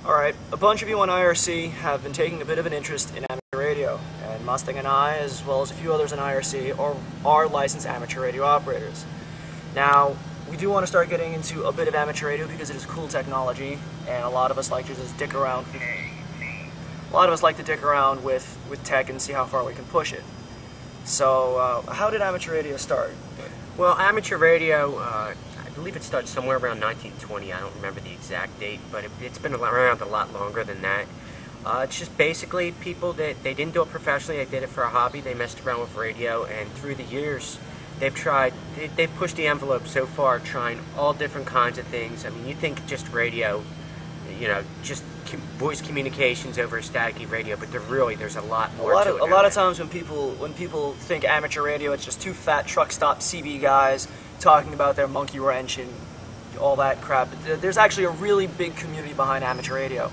Alright, a bunch of you on IRC have been taking a bit of an interest in amateur radio, and Mustang and I, as well as a few others in IRC, are licensed amateur radio operators. Now, we do want to start getting into a bit of amateur radio because it is cool technology, and a lot of us like to just dick around. A lot of us like to dick around with tech and see how far we can push it. So, how did amateur radio start? Well, amateur radio, I believe it started somewhere around 1920. I don't remember the exact date, but it's been around a lot longer than that. It's just basically people that they didn't do it professionally, they did it for a hobby, they messed around with radio, and through the years, they've pushed the envelope so far, trying all different kinds of things. I mean, you think just radio, you know, just voice communications over a staticky radio, but there's a lot more to it. A lot of times when people think amateur radio, it's just two fat truck stop CB guys talking about their monkey wrench and all that crap. But there's actually a really big community behind amateur radio.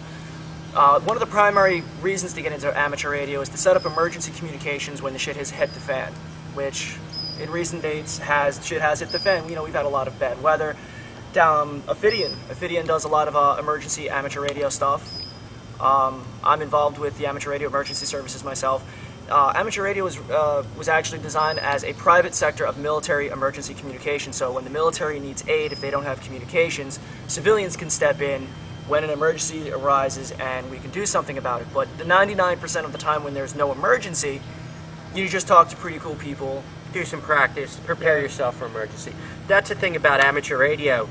One of the primary reasons to get into amateur radio is to set up emergency communications when the shit has hit the fan, which in recent dates shit has hit the fan. You know, we've had a lot of bad weather. Ophidian does a lot of emergency amateur radio stuff. I'm involved with the amateur radio emergency services myself. Amateur radio was actually designed as a private sector of military emergency communication. So when the military needs aid, if they don't have communications, civilians can step in when an emergency arises and we can do something about it. But the 99% of the time when there's no emergency, you just talk to pretty cool people. Do some practice, prepare yourself for emergency. That's the thing about amateur radio.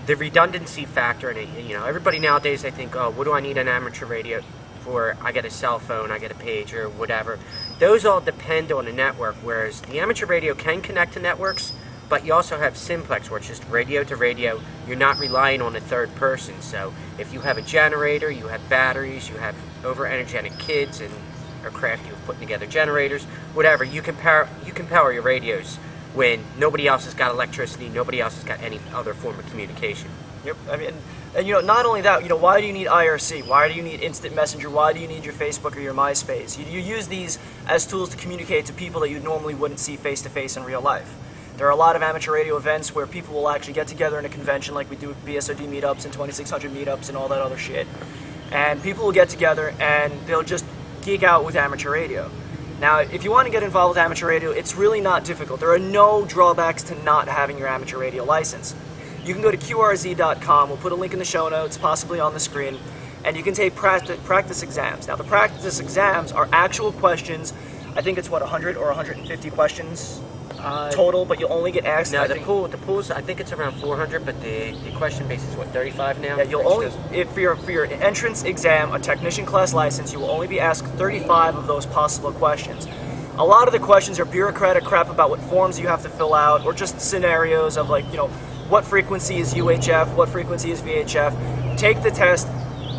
The redundancy factor in it. You know, everybody nowadays, they think, oh, what do I need an amateur radio for? I get a cell phone, I get a pager, whatever. Those all depend on a network, whereas the amateur radio can connect to networks, but you also have simplex, where it's just radio to radio. You're not relying on a third person. So if you have a generator, you have batteries, you have over-energetic kids and are crafty with putting together generators, whatever, you can power your radios when nobody else has got electricity, nobody else has got any other form of communication. Yep. I mean, and you know, not only that, you know, why do you need IRC? Why do you need Instant Messenger? Why do you need your Facebook or your MySpace? You use these as tools to communicate to people that you normally wouldn't see face to face in real life. There are a lot of amateur radio events where people will actually get together in a convention, like we do with BSoD meetups and 2600 meetups and all that other shit. And people will get together and they'll just geek out with amateur radio. Now, if you want to get involved with amateur radio, it's really not difficult. There are no drawbacks to not having your amateur radio license. You can go to QRZ.com, we'll put a link in the show notes, possibly on the screen, and you can take practice exams. Now, the practice exams are actual questions. I think it's, what, 100 or 150 questions total, but you only get asked... No, the pool's, I think it's around 400, but the question base is, what, 35 now? Yeah, you'll only, for your entrance exam, a technician class license, you will only be asked 35 of those possible questions. A lot of the questions are bureaucratic crap about what forms you have to fill out, or just scenarios of, like, you know, what frequency is UHF, what frequency is VHF. Take the test,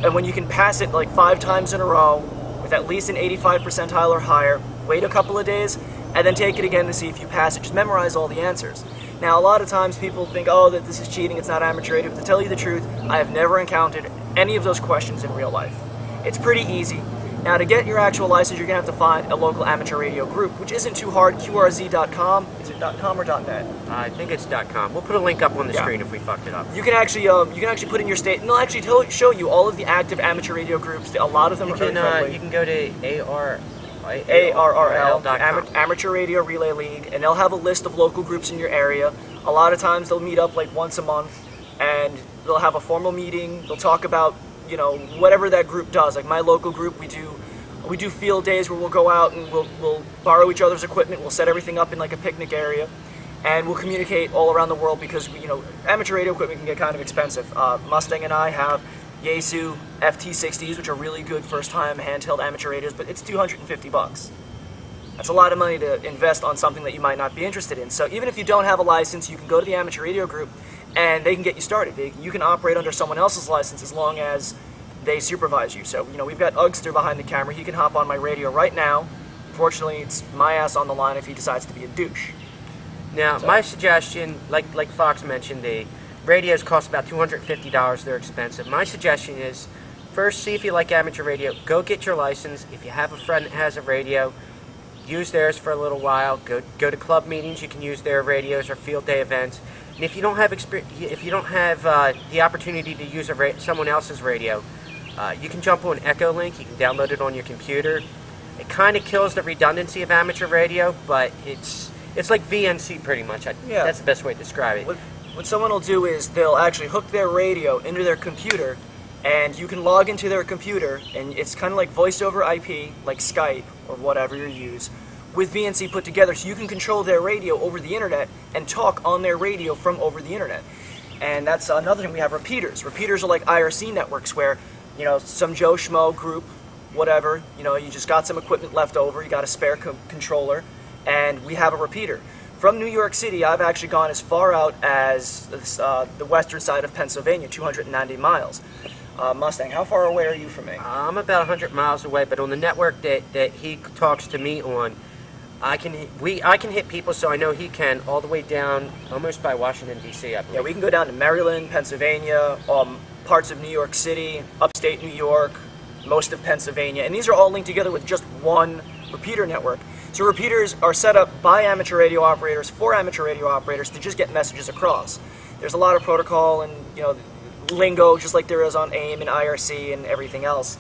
and when you can pass it like 5 times in a row, with at least an 85 percentile or higher, wait a couple of days, and then take it again to see if you pass it. Just memorize all the answers. Now, a lot of times people think, oh, that this is cheating, it's not amateur radio. But to tell you the truth, I have never encountered any of those questions in real life. It's pretty easy. Now, to get your actual license, you're going to have to find a local amateur radio group, which isn't too hard. QRZ.com. Is it .com or .net? I think it's .com. We'll put a link up on the screen if we fucked it up. You can actually put in your state, and they'll actually show you all of the active amateur radio groups. A lot of them are very friendly. You can go to ARRL, Amateur Radio Relay League, and they'll have a list of local groups in your area. A lot of times they'll meet up like once a month, and they'll have a formal meeting. They'll talk about, you know, whatever that group does. Like my local group, we do field days where we'll go out and we'll borrow each other's equipment. We'll set everything up in like a picnic area, and we'll communicate all around the world because amateur radio equipment can get kind of expensive. Mustang and I have Yaesu FT60s, which are really good first-time handheld amateur radios, but it's $250. That's a lot of money to invest on something that you might not be interested in. So even if you don't have a license, you can go to the amateur radio group and they can get you started. You can operate under someone else's license as long as they supervise you. So, we've got Ugster behind the camera. He can hop on my radio right now. Fortunately, it's my ass on the line if he decides to be a douche. Now, my suggestion, like Fox mentioned, the radios cost about $250. They're expensive. My suggestion is, first, see if you like amateur radio. Go get your license. If you have a friend that has a radio, use theirs for a little while. Go to club meetings. You can use their radios or field day events. And if you don't have the opportunity to use someone else's radio, you can jump on Echolink. You can download it on your computer. It kind of kills the redundancy of amateur radio, but it's like VNC pretty much. Yeah. That's the best way to describe it. What someone will do is they'll actually hook their radio into their computer, and you can log into their computer, and it's kind of like voice over IP, like Skype or whatever you use, with VNC put together, so you can control their radio over the internet and talk on their radio from over the internet. And that's another thing. We have repeaters. Repeaters are like IRC networks where, some Joe Schmo group, whatever, you just got some equipment left over, you got a spare controller, and we have a repeater. From New York City, I've actually gone as far out as the western side of Pennsylvania, 290 miles. Mustang, how far away are you from me? I'm about 100 miles away, but on the network that he talks to me on, I can hit people, so I know he can, all the way down almost by Washington, D.C., I believe. Yeah, we can go down to Maryland, Pennsylvania, parts of New York City, upstate New York, most of Pennsylvania, and these are all linked together with just one repeater network. So repeaters are set up by amateur radio operators for amateur radio operators to just get messages across. There's a lot of protocol and lingo, just like there is on AIM and IRC and everything else.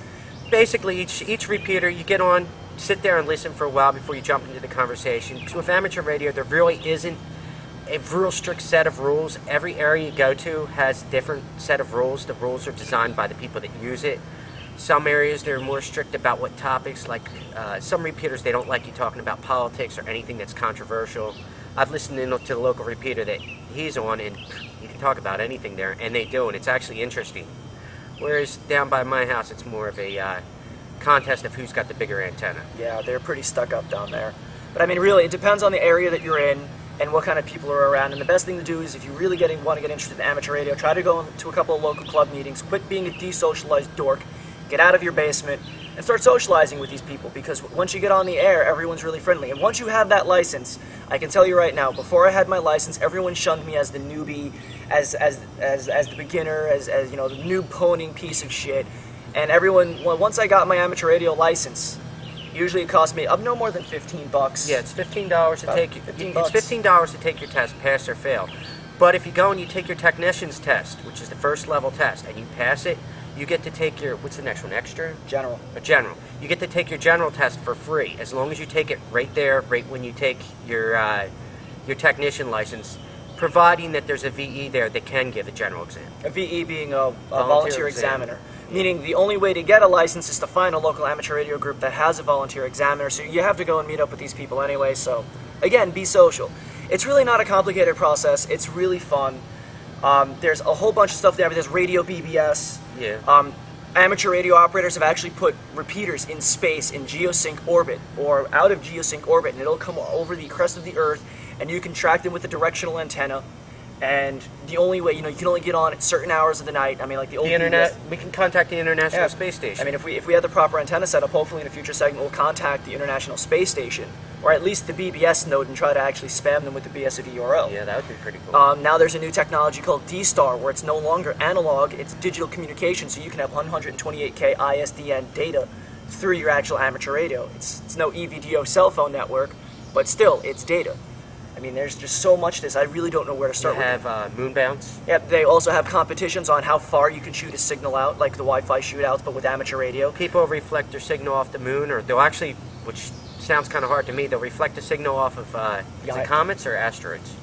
Basically, each repeater, you get on, sit there and listen for a while before you jump into the conversation. Because with amateur radio, there really isn't a real strict set of rules. Every area you go to has a different set of rules. The rules are designed by the people that use it. Some areas they're more strict about what topics, like some repeaters, they don't like you talking about politics or anything that's controversial. I've listened in to the local repeater that he's on, and you can talk about anything there, and they do, and it's actually interesting. Whereas down by my house, it's more of a contest of who's got the bigger antenna. Yeah, they're pretty stuck up down there. But I mean, really, it depends on the area that you're in and what kind of people are around. And the best thing to do is, if you really want to get interested in amateur radio, try to go to a couple of local club meetings. Quit being a desocialized dork. Get out of your basement and start socializing with these people, because once you get on the air, everyone's really friendly. And once you have that license, I can tell you right now, before I had my license, everyone shunned me as the newbie, as the beginner, as the noob pwning piece of shit. And everyone, once I got my amateur radio license, usually it cost me no more than $15. Yeah, it's $15 to take. It's $15 to take your test, pass or fail. But if you go and you take your technician's test, which is the first level test, and you pass it, you get to take your, what's the next one, extra? General. A general. You get to take your general test for free, as long as you take it right there, right when you take your technician license, providing that there's a VE there that can give a general exam. A VE being a volunteer examiner. Meaning the only way to get a license is to find a local amateur radio group that has a volunteer examiner, so you have to go and meet up with these people anyway, so again, be social. It's really not a complicated process, it's really fun. There's a whole bunch of stuff there. There's radio BBS. Yeah. Amateur radio operators have actually put repeaters in space in geosync orbit or out of geosync orbit, and it'll come over the crest of the Earth, and you can track them with a directional antenna. And the only way, you can only get on at certain hours of the night. I mean, like the old internet. We can contact the International Space Station. I mean, if we have the proper antenna set up, hopefully in a future segment we'll contact the International Space Station, or at least the BBS node, and try to actually spam them with the BSoD URL. Yeah, that would be pretty cool. Now there's a new technology called D-Star, where it's no longer analog, it's digital communication, so you can have 128K ISDN data through your actual amateur radio. It's no EVDO cell phone network, but still, it's data. I mean, there's just so much to this, I really don't know where to start with. They have moon bounce. Yeah, they also have competitions on how far you can shoot a signal out, like the Wi-Fi shootouts, but with amateur radio. People reflect their signal off the moon, or they'll actually, which sounds kind of hard to me, they'll reflect the signal off of is it comets or asteroids?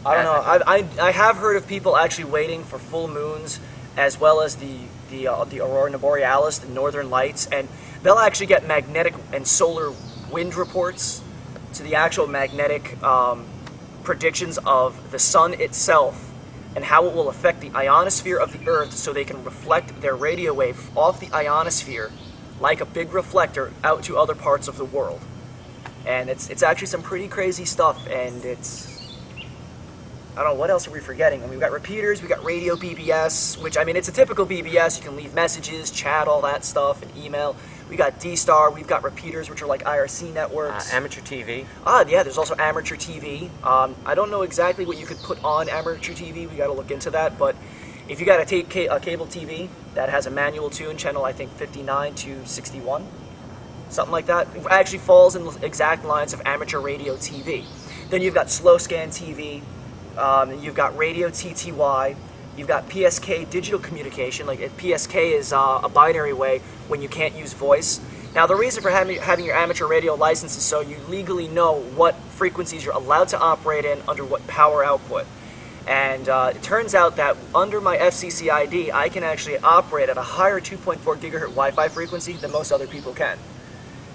I don't know. I have heard of people actually waiting for full moons, as well as the Aurora Borealis, the Northern Lights, and they'll actually get magnetic and solar wind reports to the actual magnetic predictions of the sun itself and how it will affect the ionosphere of the Earth so they can reflect their radio wave off the ionosphere like a big reflector out to other parts of the world. And it's actually some pretty crazy stuff, and I don't know, what else are we forgetting? I mean, we've got repeaters, we've got radio BBS, which, I mean, it's a typical BBS. You can leave messages, chat, all that stuff, and email. We got D-Star, we've got repeaters, which are like IRC networks. Amateur TV. Yeah, there's also amateur TV. I don't know exactly what you could put on amateur TV. We got to look into that, but if you got a cable TV that has a manual tune, channel, I think 59 to 61, something like that, it actually falls in the exact lines of amateur radio TV. Then you've got slow scan TV. You've got radio TTY, you've got PSK digital communication. Like PSK is a binary way when you can't use voice. Now the reason for having your amateur radio license is so you legally know what frequencies you're allowed to operate in under what power output. And it turns out that under my FCC ID, I can actually operate at a higher 2.4 gigahertz Wi-Fi frequency than most other people can.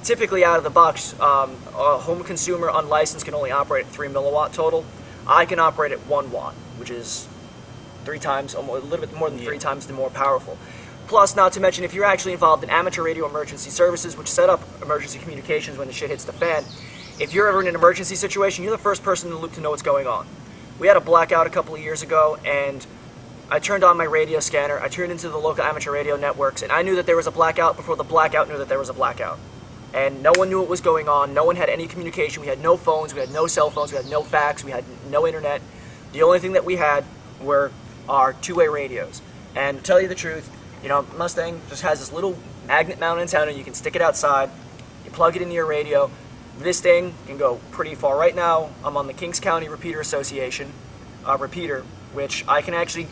Typically out of the box, a home consumer unlicensed can only operate at 3 milliwatt total. I can operate at 1 watt, which is 3 times, a little bit more than 3 times the more powerful. Plus, not to mention, if you're actually involved in amateur radio emergency services, which set up emergency communications when the shit hits the fan, if you're ever in an emergency situation, you're the first person in the loop to know what's going on. We had a blackout a couple of years ago, and I turned on my radio scanner, I tuned into the local amateur radio networks, and I knew that there was a blackout before the blackout knew that there was a blackout. And no one knew what was going on, no one had any communication, we had no phones, we had no cell phones, we had no fax, we had no internet. The only thing that we had were our two-way radios. And to tell you the truth, you know, Mustang just has this little magnet mounted antenna, you can stick it outside, you plug it into your radio. This thing can go pretty far. Right now, I'm on the Kings County Repeater Association repeater, which I can actually,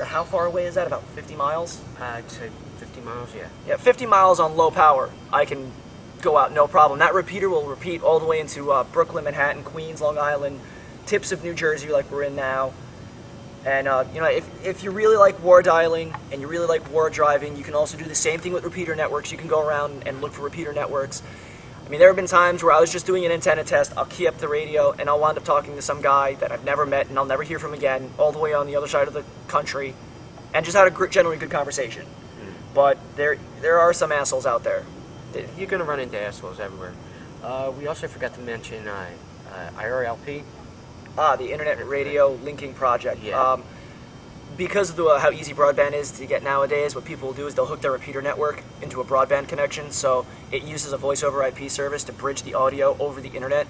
how far away is that, about 50 miles? I'd say 50 miles, yeah. Yeah, 50 miles on low power, I can go out no problem. That repeater will repeat all the way into Brooklyn, Manhattan, Queens, Long Island, tips of New Jersey like we're in now. And you know, if you really like war dialing and you really like war driving, you can also do the same thing with repeater networks. You can go around and look for repeater networks. I mean, there have been times where I was just doing an antenna test, I'll key up the radio, and I'll wind up talking to some guy that I've never met and I'll never hear from again, all the way on the other side of the country, and just had a generally good conversation. But there are some assholes out there. You're going to run into assholes everywhere. We also forgot to mention IRLP. The Internet Radio Linking Project. Yeah. Because of how easy broadband is to get nowadays, what people will do is they'll hook their repeater network into a broadband connection, so it uses a voice over IP service to bridge the audio over the internet.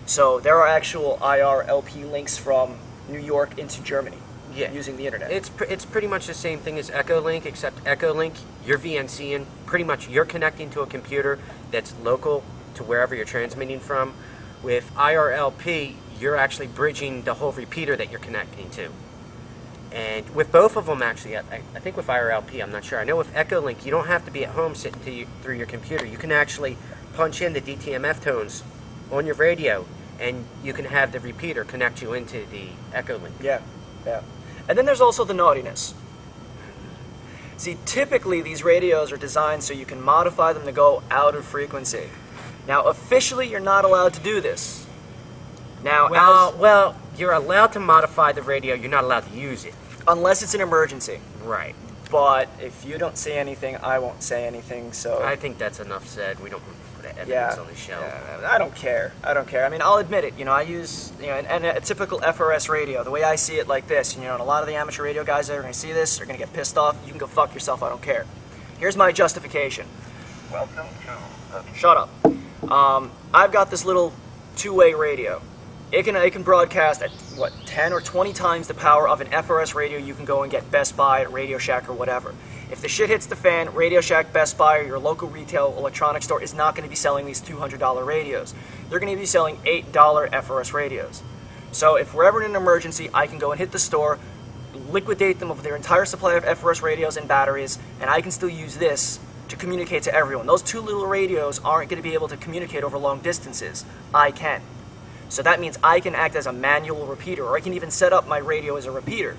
So there are actual IRLP links from New York into Germany. Yeah. Using the internet. It's pretty much the same thing as Echolink, except Echolink, you're VNCing, pretty much you're connecting to a computer that's local to wherever you're transmitting from. With IRLP, you're actually bridging the whole repeater that you're connecting to. And with both of them, actually, I think with IRLP, I'm not sure. I know with Echolink, you don't have to be at home sitting through your computer. You can actually punch in the DTMF tones on your radio, and you can have the repeater connect you into the Echolink. Yeah, yeah. And then there's also the naughtiness. See, typically these radios are designed so you can modify them to go out of frequency. Now, officially, you're not allowed to do this. Now, well, you're allowed to modify the radio. You're not allowed to use it. Unless it's an emergency. Right. But if you don't say anything, I won't say anything, so... I think that's enough said. We don't put evidence on the show. Yeah, I don't care. I don't care. I mean, I'll admit it. You know, I use, you know, and a typical FRS radio. The way I see it like this, you know, and a lot of the amateur radio guys that are going to see this are going to get pissed off. You can go fuck yourself. I don't care. Here's my justification. Welcome to... Shut up. I've got this little two-way radio. It can broadcast at, what, 10 or 20 times the power of an FRS radio you can go and get Best Buy, at Radio Shack, or whatever. If the shit hits the fan, Radio Shack, Best Buy, or your local retail electronics store is not going to be selling these $200 radios. They're going to be selling $8 FRS radios. So if we're ever in an emergency, I can go and hit the store, liquidate them of their entire supply of FRS radios and batteries, and I can still use this to communicate to everyone. Those two little radios aren't going to be able to communicate over long distances. I can. So that means I can act as a manual repeater, or I can even set up my radio as a repeater.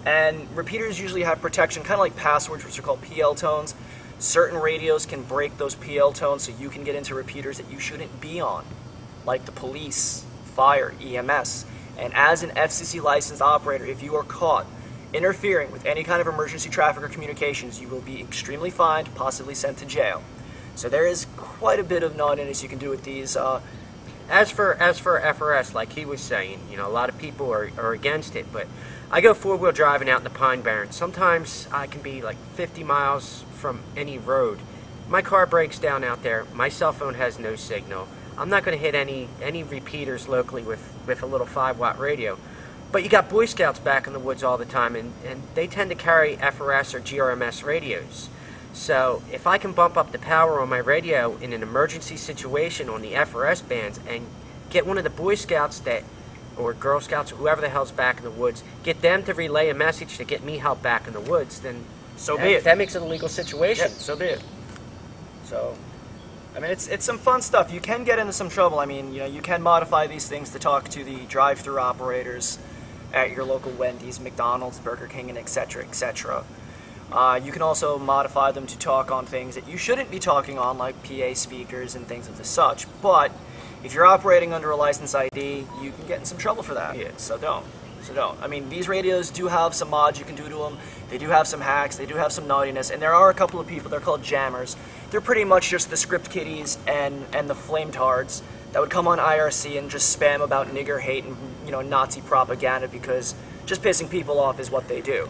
And repeaters usually have protection, kind of like passwords, which are called PL tones. Certain radios can break those PL tones so you can get into repeaters that you shouldn't be on, like the police, fire, EMS. And as an FCC licensed operator, if you are caught interfering with any kind of emergency traffic or communications, you will be extremely fined, possibly sent to jail. So there is quite a bit of naughtiness you can do with these. As for FRS, like he was saying, you know, a lot of people are against it, but I go four-wheel driving out in the Pine Barrens. Sometimes I can be like 50 miles from any road. My car breaks down out there. My cell phone has no signal. I'm not going to hit any repeaters locally with a little 5-watt radio. But you got Boy Scouts back in the woods all the time, and they tend to carry FRS or GRMS radios. So if I can bump up the power on my radio in an emergency situation on the FRS bands and get one of the Boy Scouts or Girl Scouts or whoever the hell's back in the woods, get them to relay a message to get me help back in the woods, then so be it. That makes it a legal situation. Yep, so be it. So, I mean, it's some fun stuff. You can get into some trouble. I mean, you know, you can modify these things to talk to the drive-through operators at your local Wendy's, McDonald's, Burger King, and etc., etc. You can also modify them to talk on things that you shouldn't be talking on, like PA speakers and things of the such. But if you're operating under a license ID, you can get in some trouble for that. Yeah. So don't. I mean, these radios do have some mods you can do to them. They do have some hacks. They do have some naughtiness. And there are a couple of people, they're called jammers. They're pretty much just the script kiddies and the flametards that would come on IRC and just spam about nigger hate and, you know, Nazi propaganda, because just pissing people off is what they do.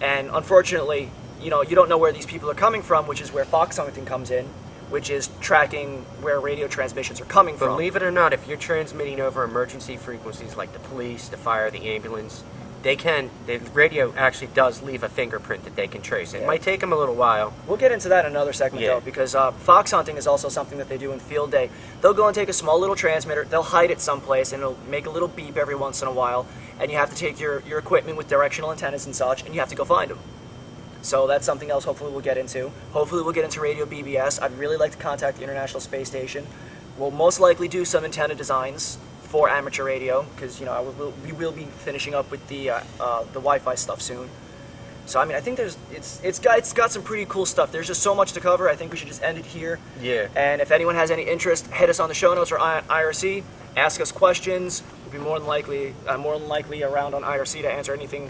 And unfortunately, you know, you don't know where these people are coming from, which is where fox hunting comes in, which is tracking where radio transmissions are coming from. Believe it or not, if you're transmitting over emergency frequencies like the police, the fire, the ambulance, the radio actually does leave a fingerprint that they can trace. It might take them a little while. We'll get into that in another segment, though, because fox hunting is also something that they do in field day. They'll go and take a small little transmitter, they'll hide it someplace, and it'll make a little beep every once in a while, and you have to take your equipment with directional antennas and such, and you have to go find them. So that's something else hopefully we'll get into. Hopefully we'll get into radio BBS. I'd really like to contact the International Space Station. We'll most likely do some antenna designs for amateur radio, because, you know, we will be finishing up with the Wi-Fi stuff soon. So I mean, I think it's got some pretty cool stuff. There's just so much to cover. I think we should just end it here. Yeah. And if anyone has any interest, hit us on the show notes or on IRC. Ask us questions. We'll be more than likely around on IRC to answer anything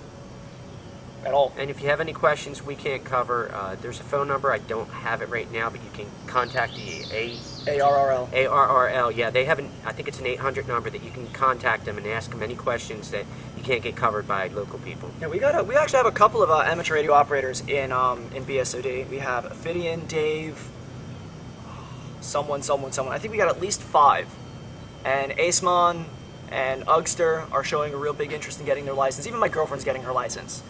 at all. And if you have any questions we can't cover, there's a phone number. I don't have it right now, but you can contact the ARRL. ARRL, yeah. They have I think it's an 800 number that you can contact them and ask them any questions that you can't get covered by local people. Yeah, we actually have a couple of amateur radio operators in BSoD. We have Ophidian, Dave, someone. I think we got at least 5. And Acemon and Ugster are showing a real big interest in getting their license. Even my girlfriend's getting her license.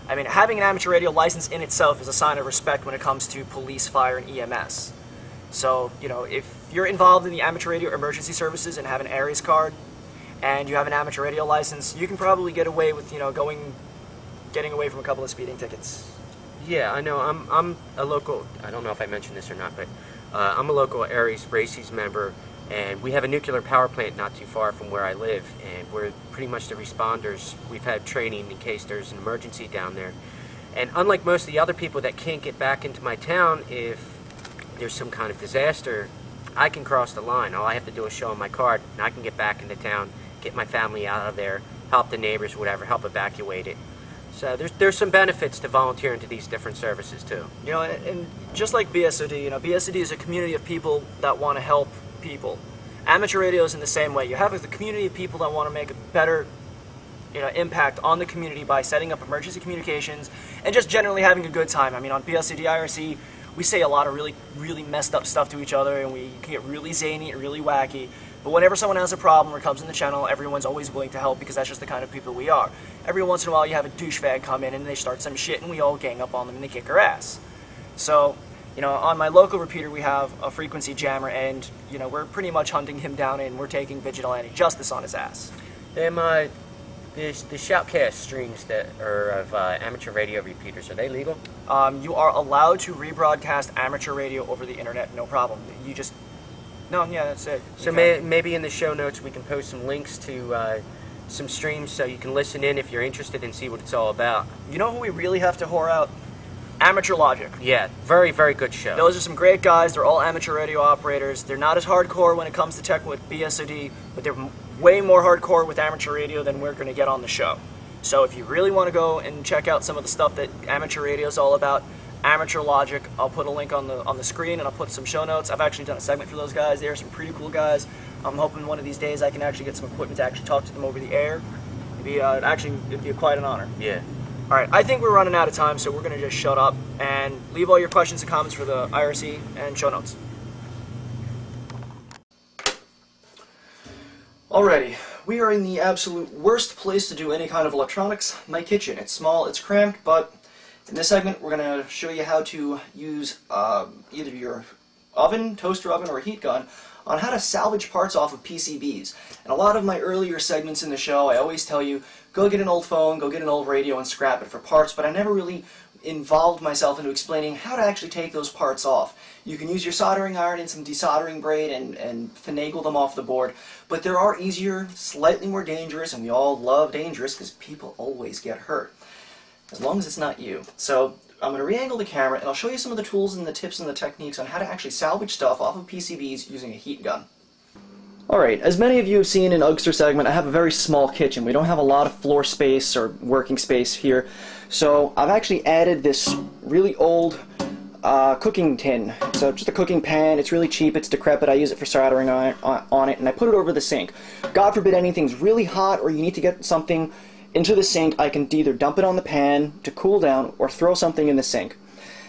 I mean, having an amateur radio license in itself is a sign of respect when it comes to police, fire, and EMS. So, you know, if you're involved in the amateur radio emergency services and have an Aries card, and you have an amateur radio license, you can probably get away with, you know, getting away from a couple of speeding tickets. Yeah, I know. I'm a local, I don't know if I mentioned this or not, but I'm a local Aries Races member, and we have a nuclear power plant not too far from where I live, and we're pretty much the responders. We've had training in case there's an emergency down there. And unlike most of the other people that can't get back into my town if there's some kind of disaster, I can cross the line. All I have to do is show them my card, and I can get back into town, get my family out of there, help the neighbors, whatever, help evacuate it. So there's some benefits to volunteering to these different services too. You know, and just like BSoD, you know, BSoD is a community of people that want to help people. Amateur radio is in the same way. You have a community of people that want to make a better, you know, impact on the community by setting up emergency communications and just generally having a good time. I mean, on BSoD IRC, we say a lot of really, really messed up stuff to each other, and we can get really zany and really wacky. But whenever someone has a problem or comes in the channel, everyone's always willing to help, because that's just the kind of people we are. Every once in a while, you have a douchebag come in and they start some shit, and we all gang up on them and they kick our ass. So, you know, on my local repeater, we have a frequency jammer, and, you know, we're pretty much hunting him down, and we're taking vigilante justice on his ass. The shoutcast streams that are of amateur radio repeaters, are they legal? You are allowed to rebroadcast amateur radio over the internet, no problem. You just, no, yeah, that's it. So maybe in the show notes we can post some links to some streams so you can listen in if you're interested and see what it's all about. You know who we really have to whore out? Amateur Logic. Yeah, very, very good show. Those are some great guys. They're all amateur radio operators. They're not as hardcore when it comes to tech with BSoD, but they're way more hardcore with amateur radio than we're going to get on the show. So if you really want to go and check out some of the stuff that amateur radio is all about, Amateur Logic, I'll put a link on the screen, and I'll put some show notes. I've actually done a segment for those guys. They're some pretty cool guys. I'm hoping one of these days I can actually get some equipment to actually talk to them over the air. It'd be quite an honor. Yeah. All right, I think we're running out of time, so we're going to just shut up and leave all your questions and comments for the IRC and show notes. Alrighty, we are in the absolute worst place to do any kind of electronics, my kitchen. It's small, it's cramped, but in this segment we're going to show you how to use either your oven, toaster oven, or a heat gun on how to salvage parts off of PCBs. And a lot of my earlier segments in the show, I always tell you, go get an old phone, go get an old radio and scrap it for parts, but I never really involved myself into explaining how to actually take those parts off. You can use your soldering iron and some desoldering braid and finagle them off the board, but there are easier, slightly more dangerous, and we all love dangerous because people always get hurt, as long as it's not you. So I'm going to re-angle the camera and I'll show you some of the tools and the tips and the techniques on how to actually salvage stuff off of PCBs using a heat gun. Alright, as many of you have seen in Ugster segment, I have a very small kitchen. We don't have a lot of floor space or working space here, so I've actually added this really old cooking tin. So just a cooking pan. It's really cheap, it's decrepit, I use it for soldering on it, and I put it over the sink. God forbid anything's really hot or you need to get something into the sink, I can either dump it on the pan to cool down or throw something in the sink.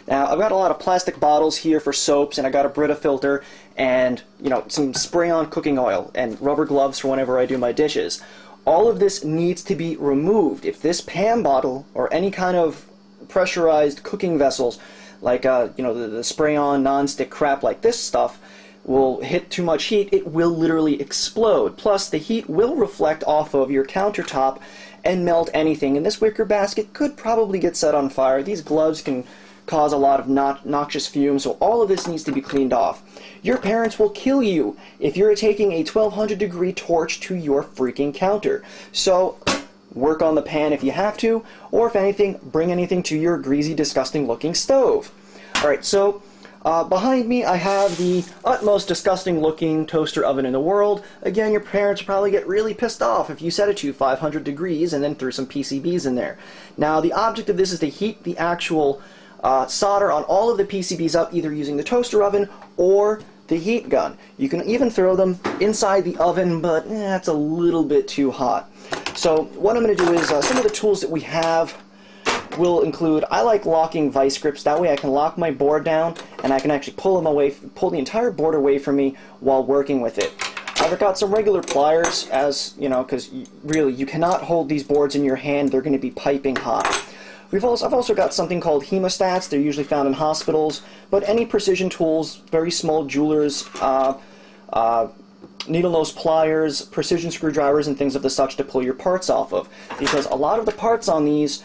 Now, I've got a lot of plastic bottles here for soaps, and I got a Brita filter, and, you know, some spray-on cooking oil, and rubber gloves for whenever I do my dishes. All of this needs to be removed. If this pan bottle, or any kind of pressurized cooking vessels, like, you know, the spray-on non-stick crap like this stuff, will hit too much heat, it will literally explode. Plus, the heat will reflect off of your countertop and melt anything, and this wicker basket could probably get set on fire. These gloves can cause a lot of noxious fumes, so all of this needs to be cleaned off. Your parents will kill you if you're taking a 1200 degree torch to your freaking counter. So work on the pan if you have to, or if anything, bring anything to your greasy, disgusting looking stove. Alright, so behind me I have the utmost disgusting looking toaster oven in the world. Again, your parents will probably get really pissed off if you set it to 500 degrees and then threw some PCBs in there. Now, the object of this is to heat the actual solder on all of the PCBs up, either using the toaster oven or the heat gun. You can even throw them inside the oven, but that's a little bit too hot. So what I'm going to do is, some of the tools that we have will include, I like locking vice grips, that way I can lock my board down and I can actually pull the entire board away from me while working with it. I've got some regular pliers, as you know, because really you cannot hold these boards in your hand, they're going to be piping hot. I've also got something called hemostats. They're usually found in hospitals, but any precision tools, very small jewelers, needle nose pliers, precision screwdrivers, and things of the such to pull your parts off of. Because a lot of the parts on these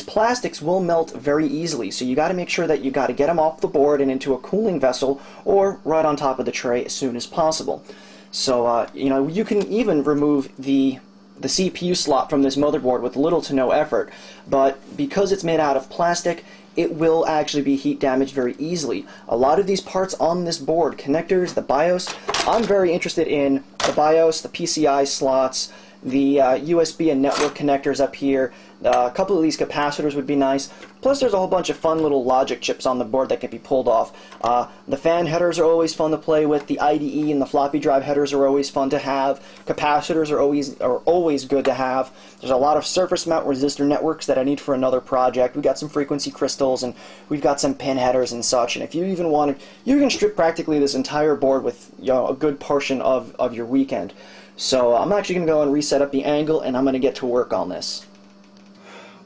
plastics will melt very easily, so you got to make sure that you got to get them off the board and into a cooling vessel, or right on top of the tray as soon as possible. So you know, you can even remove the CPU slot from this motherboard with little to no effort, but because it's made out of plastic, it will actually be heat damaged very easily. A lot of these parts on this board, connectors, the BIOS, I'm very interested in the BIOS, the PCI slots, the USB and network connectors up here. A couple of these capacitors would be nice. Plus there's a whole bunch of fun little logic chips on the board that can be pulled off. The fan headers are always fun to play with. The IDE and the floppy drive headers are always fun to have. Capacitors are always good to have. There's a lot of surface mount resistor networks that I need for another project. We've got some frequency crystals, and we've got some pin headers and such. And if you even want to, you can strip practically this entire board with, you know, a good portion of your weekend. So I'm actually going to go and reset up the angle, and I'm going to get to work on this.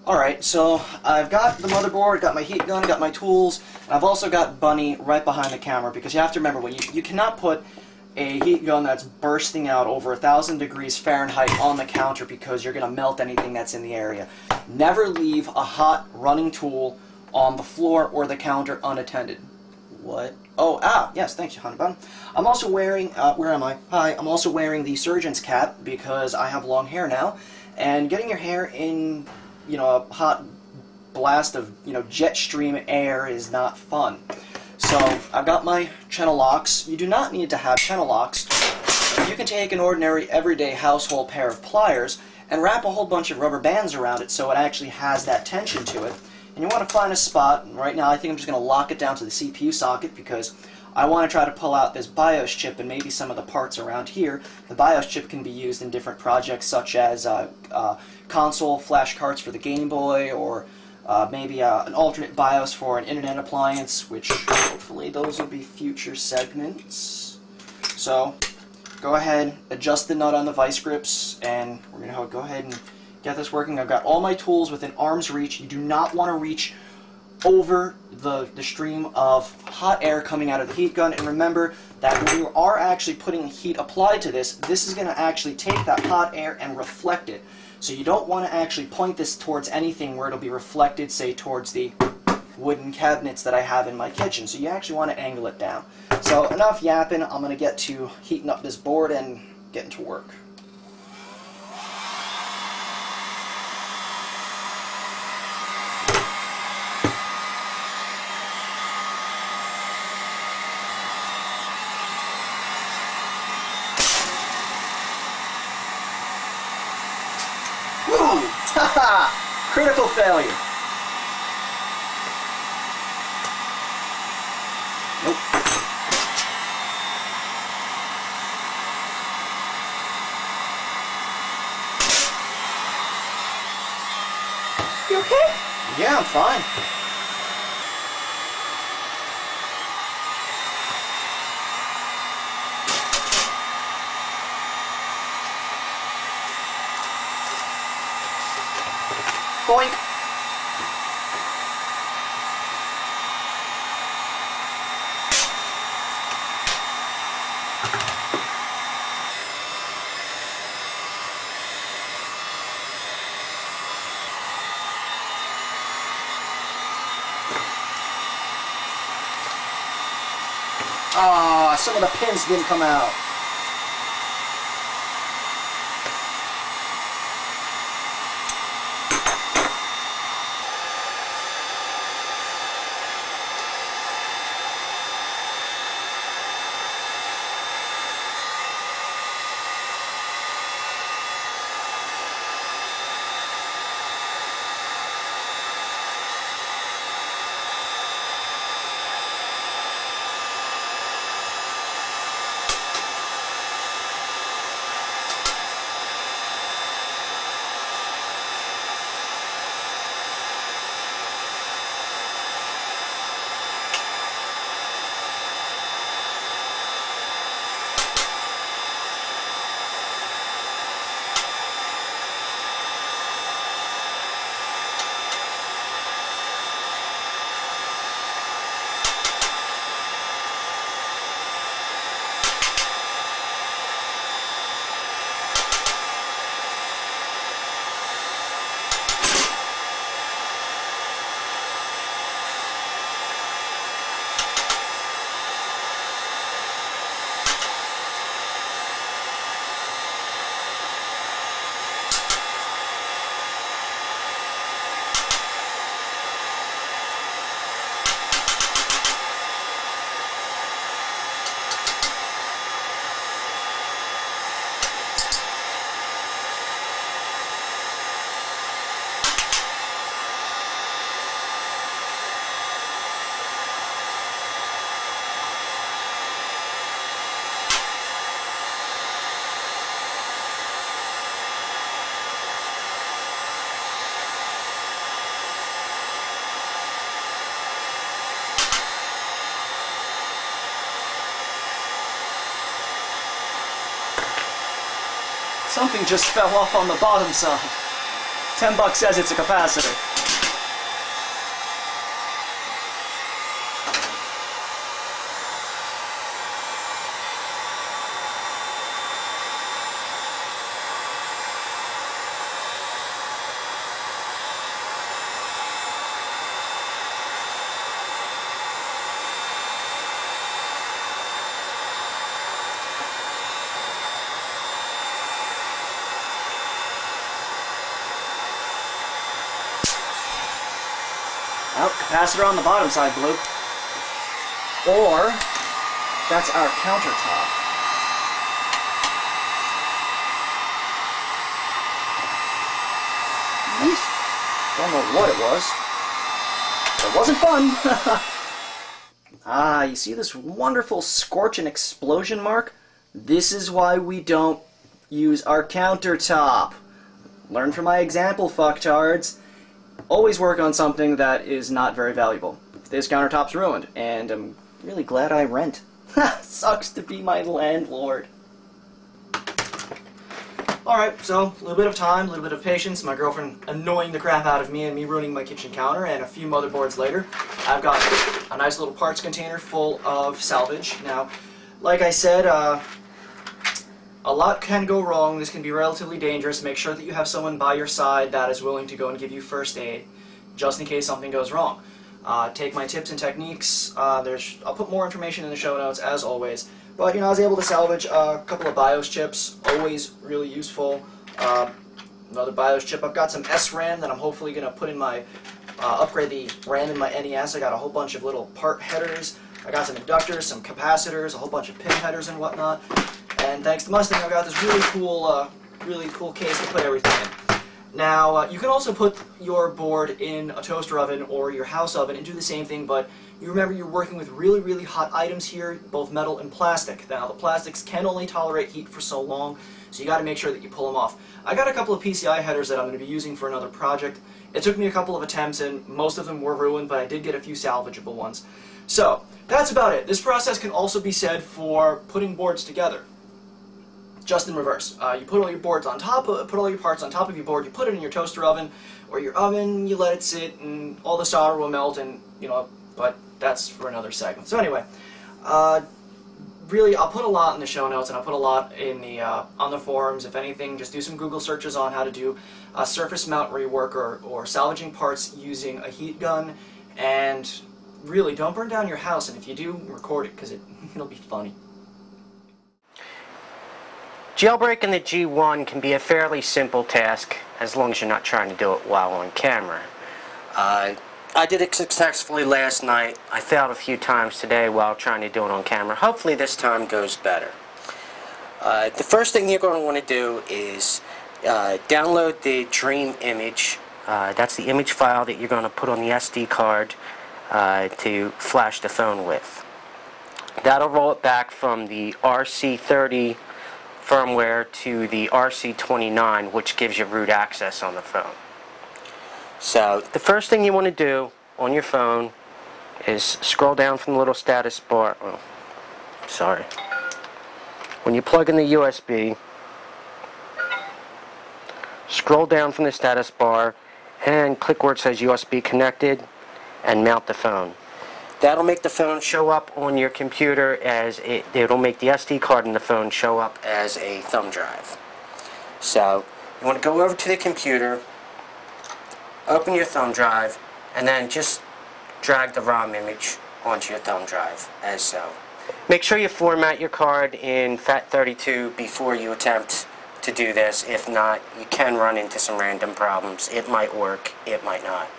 Alright, so I've got the motherboard, got my heat gun, got my tools, and I've also got Bunny right behind the camera, because you have to remember, when you cannot put a heat gun that's bursting out over 1,000 degrees Fahrenheit on the counter because you're going to melt anything that's in the area. Never leave a hot running tool on the floor or the counter unattended. What? Oh, yes, thanks, honey bun. I'm also wearing, where am I? Hi, I'm also wearing the surgeon's cap because I have long hair now, and getting your hair in, you know, a hot blast of, you know, jet stream air is not fun. So I've got my channel locks. You do not need to have channel locks you can take an ordinary, everyday household pair of pliers and wrap a whole bunch of rubber bands around it so it actually has that tension to it. And you want to find a spot, and right now I think I'm just going to lock it down to the CPU socket because I want to try to pull out this BIOS chip and maybe some of the parts around here. The BIOS chip can be used in different projects such as console flash cards for the Game Boy, or maybe an alternate BIOS for an internet appliance, which hopefully those will be future segments. So go ahead, adjust the nut on the vice grips, and we're going to go ahead and get this working. I've got all my tools within arm's reach. You do not want to reach over the stream of hot air coming out of the heat gun, and remember that when you are actually putting heat applied to this, this is going to actually take that hot air and reflect it. So you don't want to actually point this towards anything where it'll be reflected, say towards the wooden cabinets that I have in my kitchen. So you actually want to angle it down. So enough yapping, I'm going to get to heating up this board and getting to work. Woo! Haha! Critical failure. Nope. You okay? Yeah, I'm fine. Boink. Ah, some of the pins didn't come out. Something just fell off on the bottom side. $10 says it's a capacitor. Oh, capacitor on the bottom side blew. Or, that's our countertop. Don't know what it was. It wasn't fun. Ah, you see this wonderful scorch and explosion mark? This is why we don't use our countertop. Learn from my example, fucktards. Always work on something that is not very valuable. This countertop's ruined, and I'm really glad I rent. Sucks to be my landlord. Alright, so a little bit of time, a little bit of patience, my girlfriend annoying the crap out of me and me ruining my kitchen counter, and a few motherboards later, I've got a nice little parts container full of salvage. Now, like I said, a lot can go wrong. This can be relatively dangerous. Make sure that you have someone by your side that is willing to go and give you first aid, just in case something goes wrong. Take my tips and techniques. I'll put more information in the show notes, as always. But, I was able to salvage a couple of BIOS chips, always really useful. Another BIOS chip. I've got some SRAM that I'm hopefully going to put in my, upgrade the RAM in my NES. I got a whole bunch of little part headers. I got some inductors, some capacitors, a whole bunch of pin headers and whatnot. And thanks to Mustang, I've got this really cool case to put everything in. Now, you can also put your board in a toaster oven or your house oven and do the same thing, but you remember you're working with really, really hot items here, both metal and plastic. Now, the plastics can only tolerate heat for so long, so you got to make sure that you pull them off. I got a couple of PCI headers that I'm going to be using for another project. It took me a couple of attempts, and most of them were ruined, but I did get a few salvageable ones. So, that's about it. This process can also be said for putting boards together. Just in reverse. You put all your boards on top put all your parts on top of your board, you put it in your toaster oven, or your oven, you let it sit, and all the solder will melt, and, but that's for another segment. So anyway, really, I'll put a lot in the show notes, and I'll put a lot in the, on the forums. If anything, just do some Google searches on how to do surface mount rework or salvaging parts using a heat gun, and really, don't burn down your house, and if you do, record it, because it'll be funny. Jailbreaking the G1 can be a fairly simple task as long as you're not trying to do it while on camera. I did it successfully last night. I failed a few times today while trying to do it on camera. Hopefully this time goes better. The first thing you're going to want to do is download the Dream image. That's the image file that you're going to put on the SD card to flash the phone with. That'll roll it back from the RC30 firmware to the RC29, which gives you root access on the phone. So the first thing you want to do on your phone is scroll down from the little status bar. Oh, sorry. When you plug in the USB, scroll down from the status bar and click where it says USB connected and mount the phone. That'll make the phone show up on your computer as it'll make the SD card in the phone show up as a thumb drive. So you want to go over to the computer, open your thumb drive, and then just drag the ROM image onto your thumb drive as so. Make sure you format your card in FAT32 before you attempt to do this. If not, you can run into some random problems. It might work, it might not.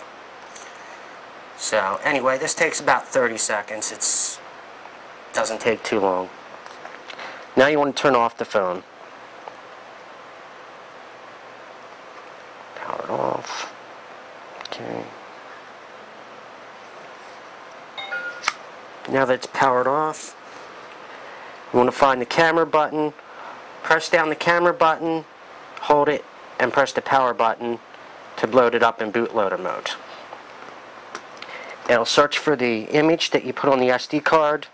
So anyway, this takes about 30 seconds. It doesn't take too long. Now you want to turn off the phone. Power it off. Okay. Now that it's powered off, you want to find the camera button, press down the camera button, hold it, and press the power button to load it up in bootloader mode. It'll search for the image that you put on the SD card,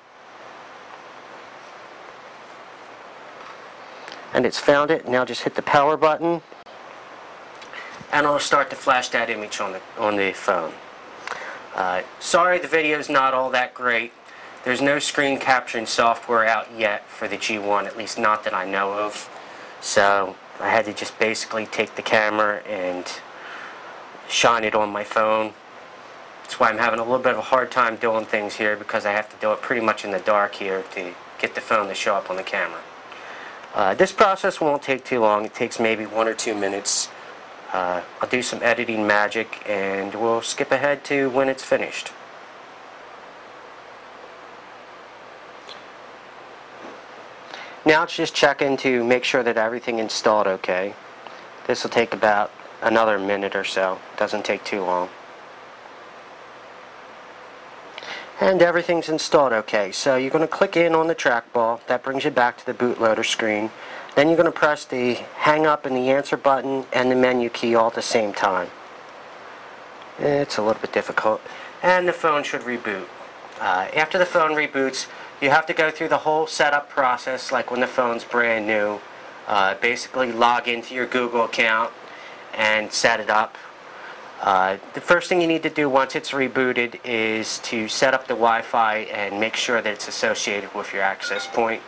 and it's found it. Now just hit the power button, and it'll start to flash that image on the phone. Sorry, the video's not all that great. There's no screen capturing software out yet for the G1, at least not that I know of. So I had to just basically take the camera and shine it on my phone. That's why I'm having a little bit of a hard time doing things here, because I have to do it pretty much in the dark here to get the phone to show up on the camera. This process won't take too long. It takes maybe 1 or 2 minutes. I'll do some editing magic and we'll skip ahead to when it's finished. Now it's just checking to make sure that everything installed okay. This will take about another minute or so. Doesn't take too long. And everything's installed okay. So you're going to click in on the trackball. That brings you back to the bootloader screen. Then you're going to press the hang up and the answer button and the menu key all at the same time. It's a little bit difficult. And the phone should reboot. After the phone reboots, you have to go through the whole setup process like when the phone's brand new. Basically log into your Google account and set it up. The first thing you need to do once it's rebooted is to set up the Wi-Fi and make sure that it's associated with your access point.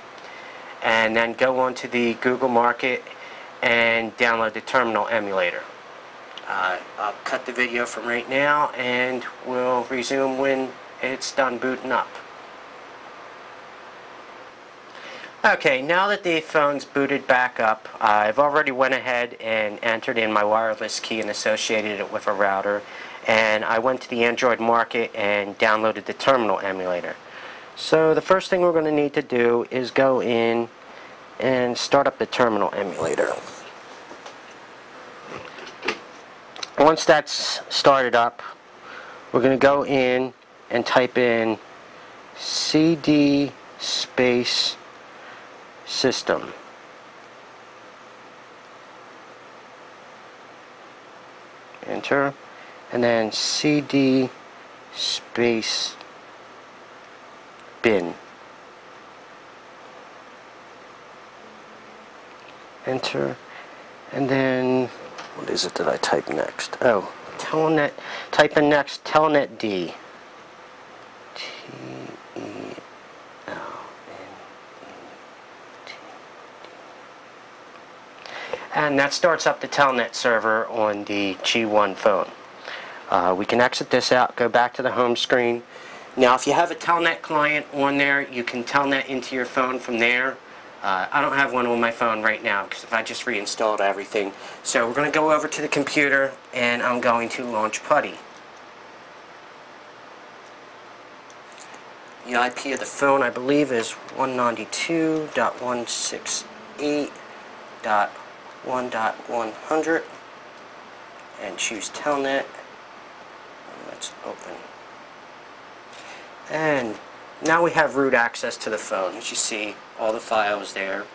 And then go onto the Google Market and download the terminal emulator. I'll cut the video from right now and we'll resume when it's done booting up. Okay, now that the phone's booted back up, I've already went ahead and entered in my wireless key and associated it with a router, and I went to the Android market and downloaded the terminal emulator. So the first thing we're going to need to do is go in and start up the terminal emulator. Once that's started up, we're going to go in and type in CD space system. Enter, and then CD space bin. Enter, and then what is it that I type next? Oh, Telnet. Type in next Telnet D. And that starts up the Telnet server on the G1 phone. We can exit this out, go back to the home screen. Now if you have a Telnet client on there, you can Telnet into your phone from there. I don't have one on my phone right now because I just reinstalled everything. So we're going to go over to the computer and I'm going to launch PuTTY. The IP of the phone I believe is 192.168.1.100 and choose Telnet. Let's open. And now we have root access to the phone. As you see, all the files there.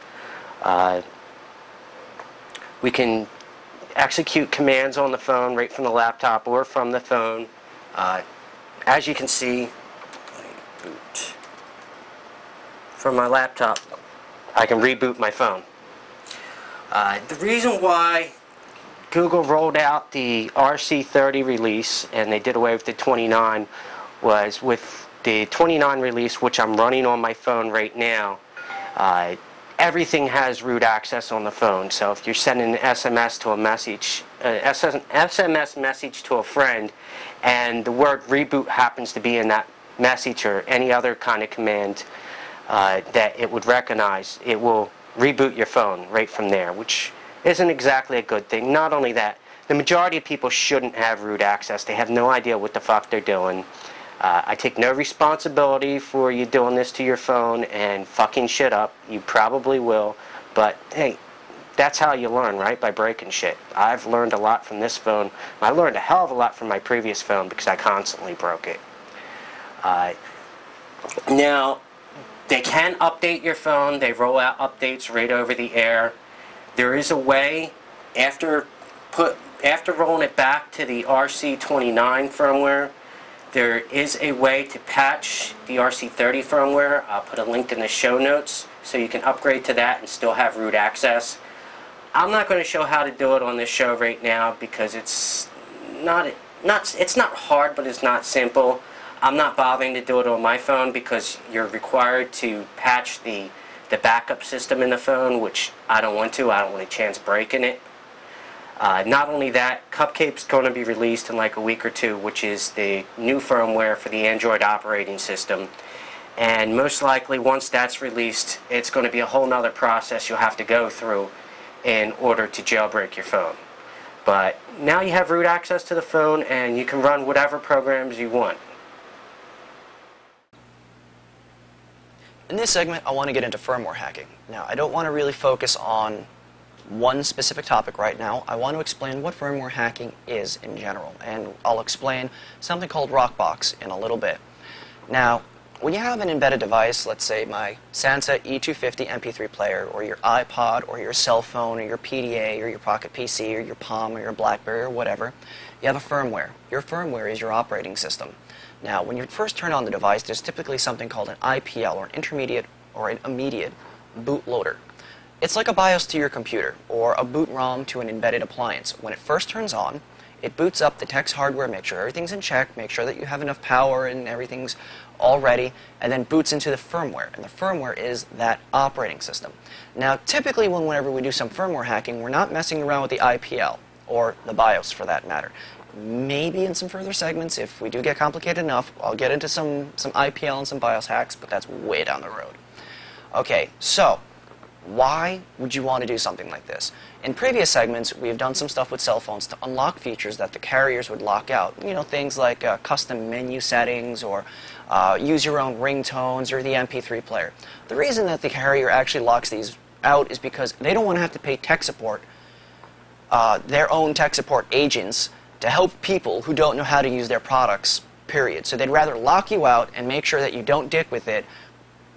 We can execute commands on the phone right from the laptop or from the phone. As you can see, boot from my laptop, I can reboot my phone. The reason why Google rolled out the RC30 release and they did away with the 29 was with the 29 release, which I'm running on my phone right now. Everything has root access on the phone, so if you're sending an SMS to a message, SMS message to a friend, and the word reboot happens to be in that message or any other kind of command that it would recognize, it will reboot your phone right from there, which isn't exactly a good thing. Not only that, the majority of people shouldn't have root access. They have no idea what the fuck they're doing. I take no responsibility for you doing this to your phone and fucking shit up. You probably will, but hey, that's how you learn, right? By breaking shit. I've learned a lot from this phone. I learned a hell of a lot from my previous phone because I constantly broke it. Now, they can update your phone. They roll out updates right over the air. There is a way, after rolling it back to the RC29 firmware, there is a way to patch the RC30 firmware. I'll put a link in the show notes so you can upgrade to that and still have root access. I'm not going to show how to do it on this show right now because it's not hard, but it's not simple. I'm not bothering to do it on my phone because you're required to patch the backup system in the phone, which I don't want to. I don't want a chance breaking it. Not only that, Cupcake's going to be released in like a week or two, which is the new firmware for the Android operating system. And most likely, once that's released, it's going to be a whole nother process you'll have to go through in order to jailbreak your phone. But now you have root access to the phone, and you can run whatever programs you want. In this segment, I want to get into firmware hacking. Now, I don't want to really focus on one specific topic right now. I want to explain what firmware hacking is in general, and I'll explain something called Rockbox in a little bit. Now, when you have an embedded device, let's say my Sansa E250 MP3 player, or your iPod, or your cell phone, or your PDA, or your Pocket PC, or your Palm, or your BlackBerry, or whatever, you have a firmware. Your firmware is your operating system. Now, when you first turn on the device, there's typically something called an IPL, or an intermediate, or an immediate bootloader. It's like a BIOS to your computer, or a boot ROM to an embedded appliance. When it first turns on, it boots up the text hardware, make sure everything's in check, make sure that you have enough power and everything's all ready, and then boots into the firmware. And the firmware is that operating system. Now, typically whenever we do some firmware hacking, we're not messing around with the IPL, or the BIOS for that matter. Maybe in some further segments, if we do get complicated enough, I'll get into some IPL and some BIOS hacks, but that's way down the road. Okay, so why would you want to do something like this? In previous segments, we've done some stuff with cell phones to unlock features that the carriers would lock out. You know, things like custom menu settings, or use your own ringtones, or the MP3 player. The reason that the carrier actually locks these out is because they don't want to have to pay tech support, their own tech support agents, to help people who don't know how to use their products, period. So they'd rather lock you out and make sure that you don't dick with it,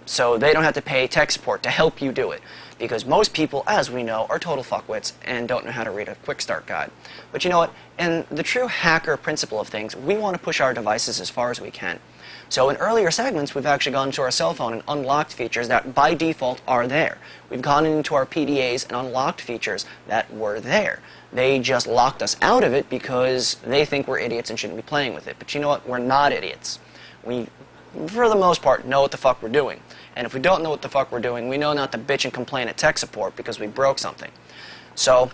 so they don't have to pay tech support to help you do it. Because most people, as we know, are total fuckwits and don't know how to read a quick start guide. But you know what? In the true hacker principle of things, we want to push our devices as far as we can. So in earlier segments, we've actually gone to our cell phone and unlocked features that by default are there. We've gone into our PDAs and unlocked features that were there. They just locked us out of it because they think we're idiots and shouldn't be playing with it. But you know what? We're not idiots. We, for the most part, know what the fuck we're doing. And if we don't know what the fuck we're doing, we know not to bitch and complain at tech support because we broke something. So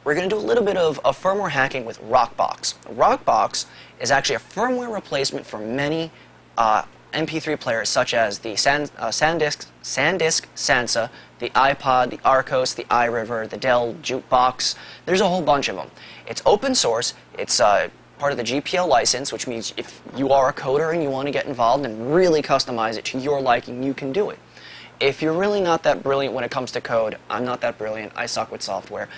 we're going to do a little bit of firmware hacking with Rockbox. Rockbox is actually a firmware replacement for many MP3 players, such as the SanDisk Sansa, the iPod, the Arcos, the iRiver, the Dell Jukebox. There's a whole bunch of them. It's open source. It's part of the GPL license, which means if you are a coder and you want to get involved and really customize it to your liking, you can do it. If you're really not that brilliant when it comes to code, I'm not that brilliant, I suck with software.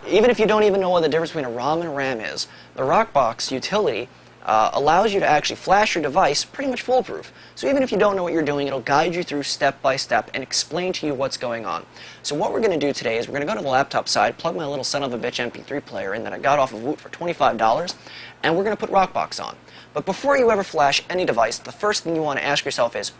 Even if you don't even know what the difference between a ROM and RAM is, the Rockbox utility allows you to actually flash your device pretty much foolproof. So even if you don't know what you're doing, it'll guide you through step by step and explain to you what's going on. So what we're going to do today is we're going to go to the laptop side, plug my little son of a bitch MP3 player in that I got off of Woot for $25, and we're going to put Rockbox on. But before you ever flash any device, the first thing you want to ask yourself is,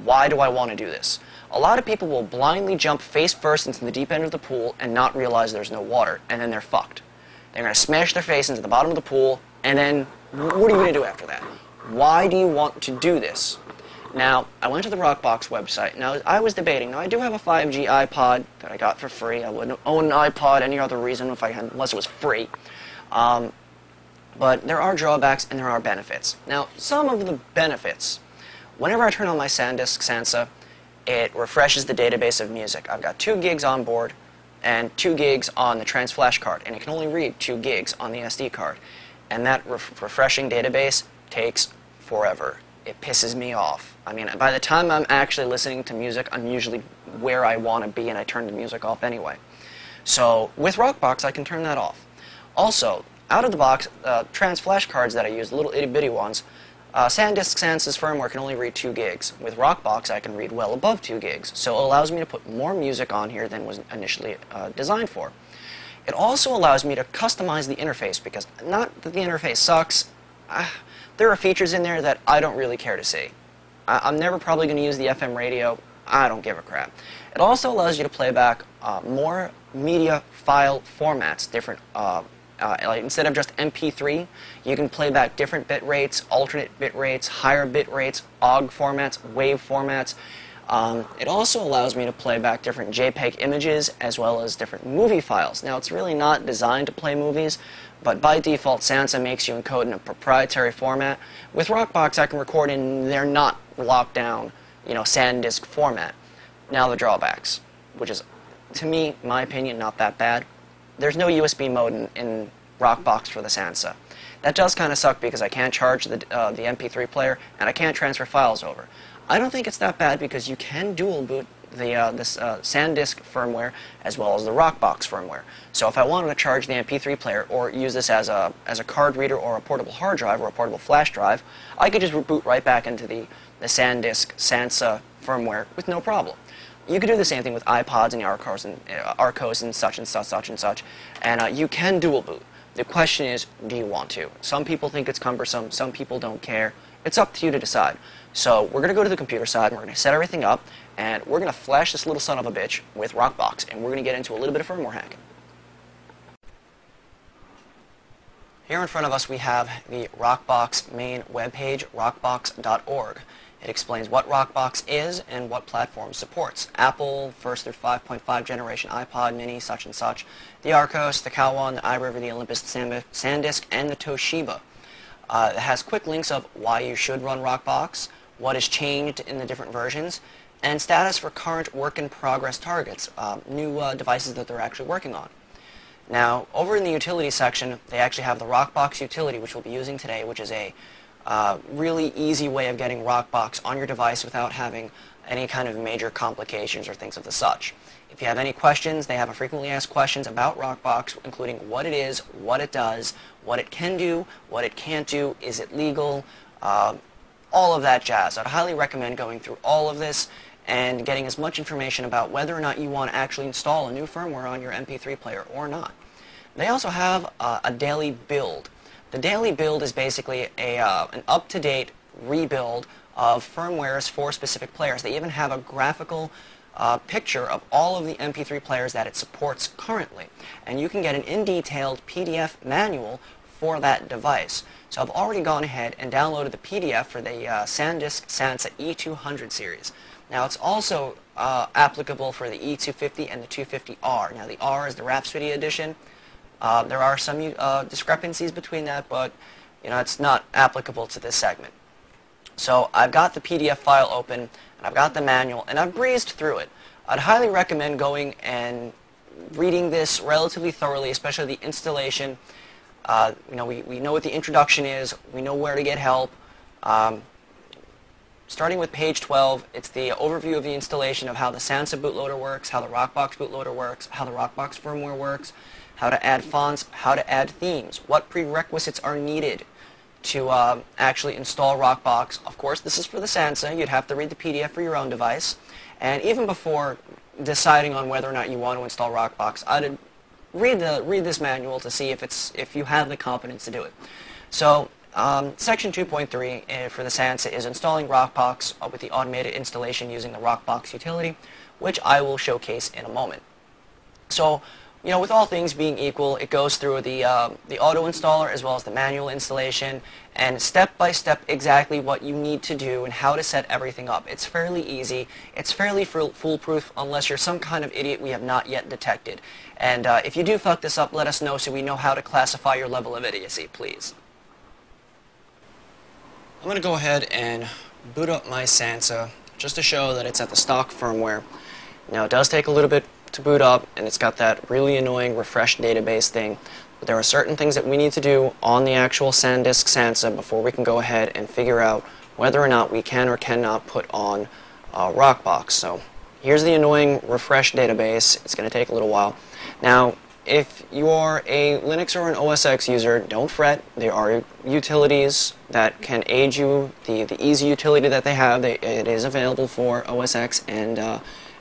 why do I want to do this? A lot of people will blindly jump face first into the deep end of the pool and not realize there's no water, and then they're fucked. They're going to smash their face into the bottom of the pool, and then what are you going to do after that? Why do you want to do this? Now, I went to the Rockbox website. Now, I was debating. Now, I do have a 5G iPod that I got for free. I wouldn't own an iPod any other reason unless it was free. But there are drawbacks and there are benefits. Now, some of the benefits. Whenever I turn on my SanDisk Sansa, it refreshes the database of music. I've got 2 gigs on board and 2 gigs on the transflash card, and it can only read 2 gigs on the SD card. And that refreshing database takes forever. It pisses me off. I mean, by the time I'm actually listening to music, I'm usually where I want to be, and I turn the music off anyway. So with Rockbox, I can turn that off. Also, out of the box, trans flash cards that I use, little itty-bitty ones, SanDisk Sansa's firmware can only read 2 gigs. With Rockbox, I can read well above 2 gigs, so it allows me to put more music on here than was initially designed for. It also allows me to customize the interface, because not that the interface sucks, there are features in there that I don't really care to see. I'm never probably going to use the FM radio. I don't give a crap. It also allows you to play back more media file formats, different, like instead of just MP3, you can play back different bit rates, alternate bit rates, higher bit rates, OGG formats, WAV formats. It also allows me to play back different JPEG images as well as different movie files. Now, it's really not designed to play movies, but by default, Sansa makes you encode in a proprietary format. With Rockbox, I can record in their not locked down, SanDisk format. Now the drawbacks, which is, to me, my opinion, not that bad. There's no USB mode in Rockbox for the Sansa. That does kind of suck because I can't charge the MP3 player and I can't transfer files over. I don't think it's that bad because you can dual boot this SanDisk firmware as well as the Rockbox firmware. So if I wanted to charge the MP3 player or use this as a card reader or a portable hard drive or a portable flash drive, I could just boot right back into the SanDisk Sansa firmware with no problem. You could do the same thing with iPods and Arcos and such and such and such, and you can dual boot. The question is, do you want to? Some people think it's cumbersome, some people don't care. It's up to you to decide. So we're going to go to the computer side, and we're going to set everything up, and we're going to flash this little son of a bitch with Rockbox, and we're going to get into a little bit of firmware hacking. Here in front of us we have the Rockbox main webpage, rockbox.org. It explains what Rockbox is and what platform supports. Apple, 1st through 5.5 generation iPod mini, such and such. The Arcos, the Cowan, the iRiver, the Olympus, the SanDisk, and the Toshiba. It has quick links of why you should run Rockbox, what has changed in the different versions, and status for current work-in-progress targets, new devices that they're actually working on. Now, over in the utility section, they actually have the Rockbox utility, which we'll be using today, which is a really easy way of getting Rockbox on your device without having any kind of major complications or things of the such. If you have any questions, they have a frequently asked questions about Rockbox, including what it is, what it does, what it can do, what it can't do, is it legal, all of that jazz. I'd highly recommend going through all of this and getting as much information about whether or not you want to actually install a new firmware on your MP3 player or not. They also have a daily build. The daily build is basically an up-to-date rebuild of firmwares for specific players. They even have a graphical picture of all of the MP3 players that it supports currently. And you can get an in-detailed PDF manual for that device. So I've already gone ahead and downloaded the PDF for the SanDisk Sansa E200 series. Now it's also applicable for the E250 and the 250R. Now the R is the Rhapsody edition. There are some discrepancies between that, but it's not applicable to this segment. So I've got the PDF file open, and I've got the manual, and I've breezed through it. I'd highly recommend going and reading this relatively thoroughly, especially the installation. We know what the introduction is. We know where to get help. Starting with page 12, it's the overview of the installation of how the Sansa bootloader works, how the Rockbox bootloader works, how the Rockbox firmware works, how to add fonts, how to add themes, what prerequisites are needed to actually install Rockbox. Of course, this is for the Sansa. You'd have to read the PDF for your own device. And even before deciding on whether or not you want to install Rockbox, I'd read this manual to see if you have the competence to do it. So section 2.3 for the Sansa is installing Rockbox with the automated installation using the Rockbox utility, which I will showcase in a moment. So, with all things being equal, it goes through the auto installer as well as the manual installation, and step by step exactly what you need to do and how to set everything up. It's fairly easy. It's fairly foolproof unless you're some kind of idiot we have not yet detected. And if you do fuck this up, let us know so we know how to classify your level of idiocy, please. I'm going to go ahead and boot up my Sansa just to show that it's at the stock firmware. Now, it does take a little bit to boot up, and it's got that really annoying refresh database thing. But there are certain things that we need to do on the actual SanDisk Sansa before we can go ahead and figure out whether or not we can or cannot put on Rockbox. So here's the annoying refresh database. It's going to take a little while. Now, if you are a Linux or an OS X user, don't fret. There are utilities that can aid you. The easy utility that they have, it is available for OS X and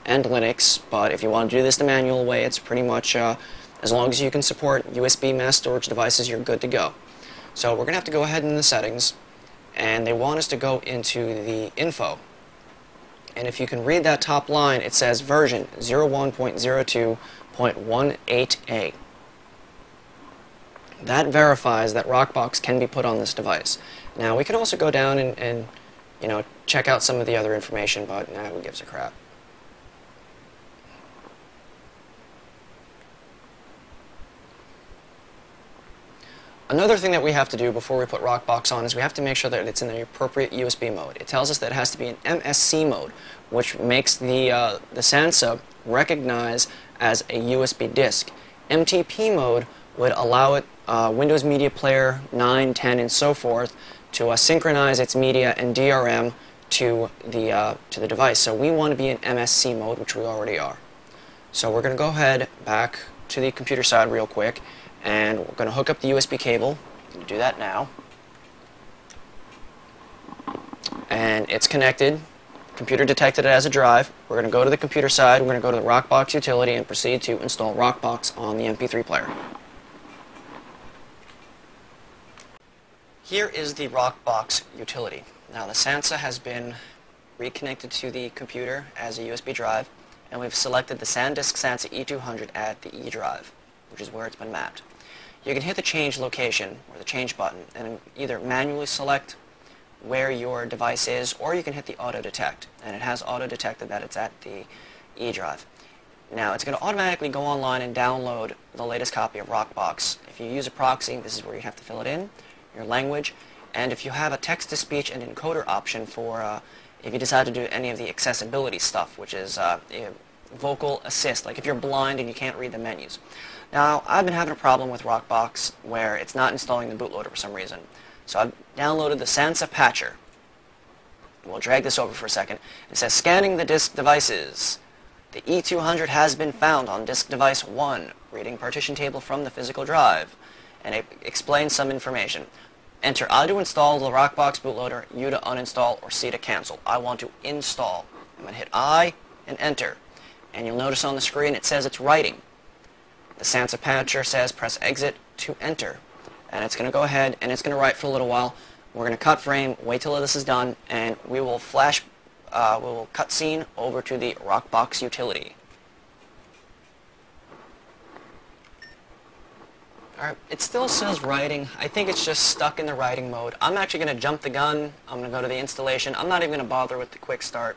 Linux, but if you want to do this the manual way, it's pretty much, as long as you can support USB mass storage devices, you're good to go. So we're going to have to go ahead in the settings, and they want us to go into the info. And if you can read that top line, it says version 01.02.18a. That verifies that Rockbox can be put on this device. Now, we can also go down and check out some of the other information, but who gives a crap? Another thing that we have to do before we put Rockbox on is we have to make sure that it's in the appropriate USB mode. It tells us that it has to be in MSC mode, which makes the Sansa recognize as a USB disk. MTP mode would allow it, Windows Media Player 9, 10, and so forth, to synchronize its media and DRM to the device. So we want to be in MSC mode, which we already are. So we're going to go ahead back to the computer side real quick, and we're going to hook up the USB cable. Do that now. And it's connected. Computer detected it as a drive. We're going to go to the computer side. We're going to go to the Rockbox utility and proceed to install Rockbox on the MP3 player. Here is the Rockbox utility. Now the Sansa has been reconnected to the computer as a USB drive, and we've selected the SanDisk Sansa E200 at the E drive, which is where it's been mapped. You can hit the change location, or the change button, and either manually select where your device is, or you can hit the auto detect, and it has auto detected that it's at the E drive. Now it's going to automatically go online and download the latest copy of Rockbox. If you use a proxy, this is where you have to fill it in, your language, and if you have a text-to-speech and encoder option for if you decide to do any of the accessibility stuff, which is vocal assist, like if you're blind and you can't read the menus. Now, I've been having a problem with Rockbox where it's not installing the bootloader for some reason. So I've downloaded the Sansa Patcher. We'll drag this over for a second. It says, scanning the disk devices. The E200 has been found on disk device 1, reading partition table from the physical drive. And it explains some information. Enter I to install the Rockbox bootloader, U to uninstall, or C to cancel. I want to install. I'm going to hit I and enter. And you'll notice on the screen it says it's writing. The Sansa Patcher says press exit to enter. And it's going to go ahead and it's going to write for a little while. We're going to cut frame, wait till this is done, and we will cut scene over to the Rockbox utility. Alright, it still says writing. I think it's just stuck in the writing mode. I'm actually going to jump the gun. I'm going to go to the installation. I'm not even going to bother with the quick start.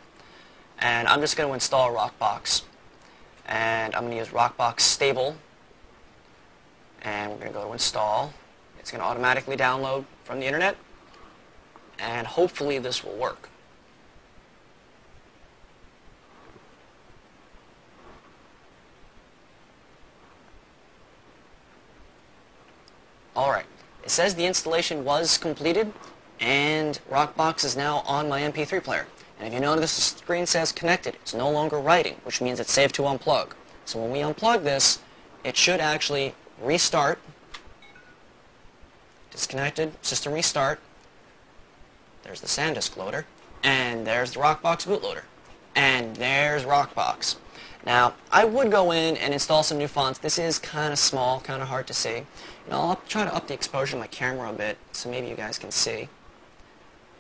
And I'm just going to install Rockbox. And I'm going to use Rockbox Stable. And we're going to go to install. It's going to automatically download from the internet. And hopefully this will work. Alright, it says the installation was completed, and Rockbox is now on my MP3 player. And if you notice, the screen says connected. It's no longer writing, which means it's safe to unplug. So when we unplug this, it should actually restart. Disconnected, system restart. There's the SanDisk loader, and there's the Rockbox bootloader. And there's Rockbox. Now, I would go in and install some new fonts. This is kind of small, kind of hard to see. You know, I'll try to up the exposure of my camera a bit so maybe you guys can see.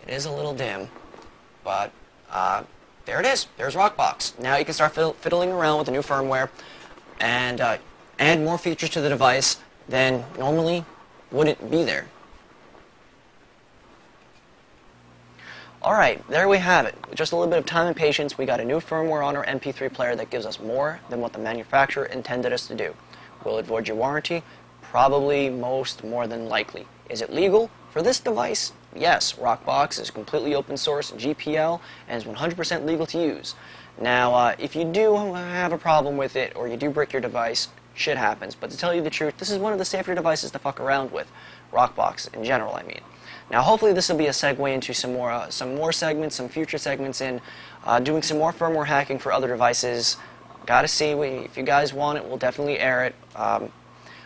It is a little dim, but there it is. There's Rockbox. Now you can start fiddling around with the new firmware and add more features to the device than normally wouldn't be there. Alright, there we have it. With just a little bit of time and patience, we got a new firmware on our MP3 player that gives us more than what the manufacturer intended us to do. Will it void your warranty? Probably more than likely. Is it legal? For this device, yes. Rockbox is completely open source, GPL, and is 100% legal to use. Now, if you do have a problem with it, or you do break your device, shit happens. But to tell you the truth, this is one of the safer devices to fuck around with. Rockbox, in general, I mean. Now, hopefully this will be a segue into some more segments, some future segments in doing some more firmware hacking for other devices. Gotta see, if you guys want it, we'll definitely air it.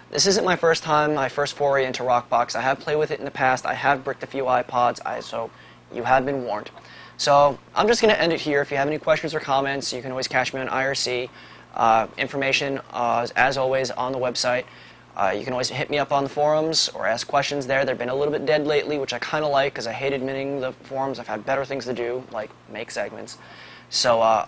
This isn't my first foray into Rockbox. I have played with it in the past. I have bricked a few iPods, so you have been warned. So I'm just going to end it here. If you have any questions or comments, you can always catch me on IRC. Information, as always, on the website. You can always hit me up on the forums or ask questions there. They've been a little bit dead lately, which I kind of like because I hate admitting the forums. I've had better things to do, like make segments. So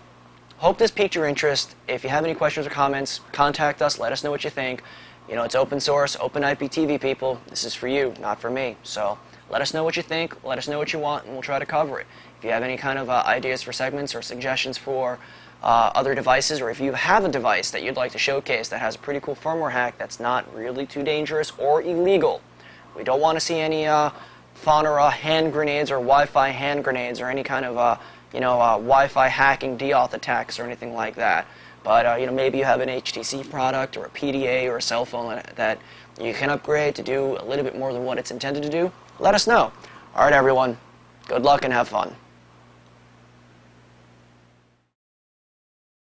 hope this piqued your interest. If you have any questions or comments, contact us. Let us know what you think. You know, it's open source, open IPTV, people. This is for you, not for me. So let us know what you think. Let us know what you want, and we'll try to cover it. If you have any kind of ideas for segments or suggestions for other devices, or if you have a device that you'd like to showcase that has a pretty cool firmware hack that's not really too dangerous or illegal. We don't want to see any Fauna hand grenades or Wi-Fi hand grenades or any kind of Wi-Fi hacking DAuth attacks or anything like that. But maybe you have an HTC product or a PDA or a cell phone that you can upgrade to do a little bit more than what it's intended to do. Let us know. All right, everyone. Good luck and have fun.